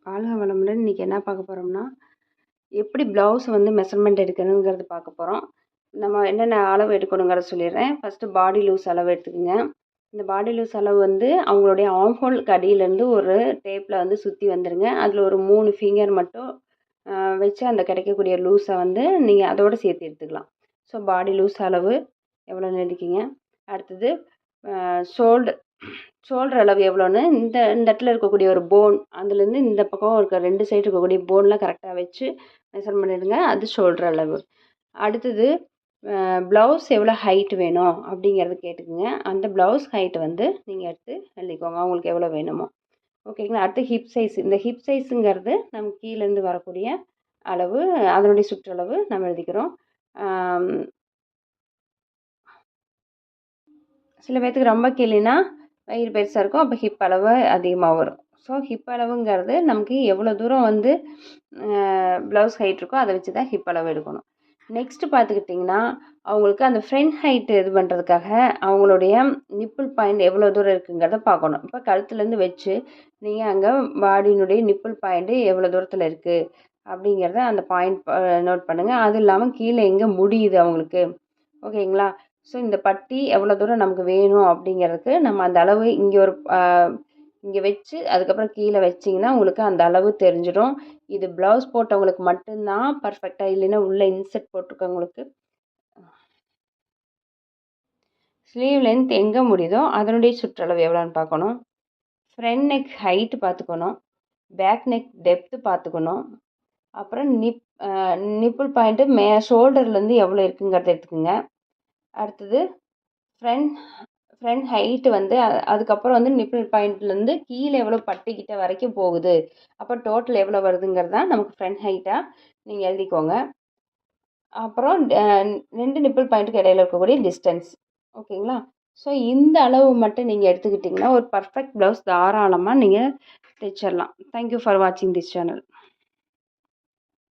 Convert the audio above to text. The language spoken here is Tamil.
வாழ்க வளமுடன். இன்றைக்கி என்ன பார்க்க போகிறோம்னா, எப்படி ப்ளவுஸ் வந்து மெஷர்மெண்ட் எடுக்கணுங்கிறது பார்க்க போகிறோம். நம்ம என்னென்ன அளவு எடுக்கணுங்கிறத சொல்லிடுறேன். ஃபஸ்ட்டு பாடி லூஸ் அளவு எடுத்துக்கோங்க. இந்த பாடி லூஸ் அளவு வந்து அவங்களுடைய ஆம்ஹோலுக்கு அடியிலேருந்து ஒரு டேப்பில் வந்து சுற்றி வந்துடுங்க. அதில் ஒரு 3 ஃபிங்கர் மட்டும் வச்சு அந்த கிடைக்கக்கூடிய லூஸை வந்து நீங்கள் அதோடு சேர்த்து எடுத்துக்கலாம். ஸோ பாடி லூஸ் அளவு எவ்வளோன்னு எடுக்கிங்க. அடுத்தது ஷோல்டர் அளவு எவ்வளோன்னு இந்த இந்த இடத்துல இருக்கக்கூடிய ஒரு போன், அதுலேருந்து இந்த பக்கம் இருக்க 2 சைடு இருக்கக்கூடிய போன்லாம் கரெக்டாக வச்சு மெஷர் பண்ணிடுங்க. அது ஷோல்டர் அளவு. அடுத்தது ப்ளவுஸ் எவ்வளோ ஹைட் வேணும் அப்படிங்கிறது கேட்டுக்குங்க. அந்த ப்ளவுஸ் ஹைட் வந்து நீங்கள் எடுத்து எழுதிக்கோங்க, அவங்களுக்கு எவ்வளோ வேணுமோ. ஓகேங்களா. அடுத்து ஹிப் சைஸ். இந்த ஹிப் சைஸுங்கிறது நம்ம கீழேருந்து வரக்கூடிய அளவு, அதனுடைய சுற்றளவு நம்ம எழுதிக்கிறோம். சில பேர்த்துக்கு ரொம்ப கீழேனா வயிறு பெருசாக இருக்கும், அப்போ ஹிப் அளவு அதிகமாக வரும். ஸோ ஹிப் அளவுங்கிறது நமக்கு எவ்வளோ தூரம் வந்து ப்ளவுஸ் ஹைட் இருக்கோ அதை வச்சு தான் ஹிப் அளவு எடுக்கணும். நெக்ஸ்ட்டு பார்த்துக்கிட்டிங்கன்னா, அவங்களுக்கு அந்த ஃப்ரண்ட் ஹைட்டு இது பண்ணுறதுக்காக அவங்களுடைய நிப்பிள் பாயிண்ட் எவ்வளோ தூரம் இருக்குங்கிறத பார்க்கணும். இப்போ கழுத்துலேருந்து வச்சு நீங்கள் அங்கே பாடியினுடைய நிப்பிள் பாயிண்ட்டு எவ்வளோ தூரத்தில் இருக்குது அப்படிங்கிறத அந்த பாயிண்ட் நோட் பண்ணுங்கள். அது இல்லாமல் கீழே எங்கே முடியுது அவங்களுக்கு, ஓகேங்களா. ஸோ இந்த பட்டி எவ்வளோ தூரம் நமக்கு வேணும் அப்படிங்கிறதுக்கு நம்ம அந்த அளவு இங்கே வச்சு அதுக்கப்புறம் கீழே வச்சிங்கன்னா உங்களுக்கு அந்த அளவு தெரிஞ்சிடும். இது ப்ளவுஸ் போட்டவங்களுக்கு மட்டும்தான் பர்ஃபெக்டாக, இல்லைன்னா உள்ளே இன்செர்ட் போட்டிருக்கவங்களுக்கு ஸ்லீவ் லென்த் எங்கே முடியுதோ அதனுடைய சுற்றளவு எவ்வளோன்னு பார்க்கணும். ஃப்ரண்ட் நெக் ஹைட்டு பார்த்துக்கணும். பேக் நெக் டெப்த்து பார்த்துக்கணும். அப்புறம் நிப்பிள் பாயிண்ட்டு ஷோல்டர்லேருந்து எவ்வளோ இருக்குங்கிறத எடுத்துக்கோங்க. அடுத்தது ஃப்ரண்ட் ஹைட்டு வந்து அதுக்கப்புறம் வந்து நிப்பிள் பாயிண்ட்லேருந்து கீழே எவ்வளோ பட்டிக்கிட்ட வரைக்கும் போகுது, அப்போ டோட்டல் எவ்வளோ வருதுங்கிறது தான் நமக்கு ஃப்ரண்ட் ஹைட்டாக நீங்கள் எழுதிக்கோங்க. அப்புறம் 2 நிப்பிள் பாயிண்ட்டுக்கு இடையில இருக்கக்கூடிய டிஸ்டன்ஸ், ஓகேங்களா. ஸோ இந்த அளவு மட்டும் நீங்கள் எடுத்துக்கிட்டிங்கன்னா ஒரு பர்ஃபெக்ட் ப்ளவுஸ் தாராளமாக நீங்கள் தைச்சிடலாம். தேங்க்யூ ஃபார் வாட்சிங் திஸ் சேனல்.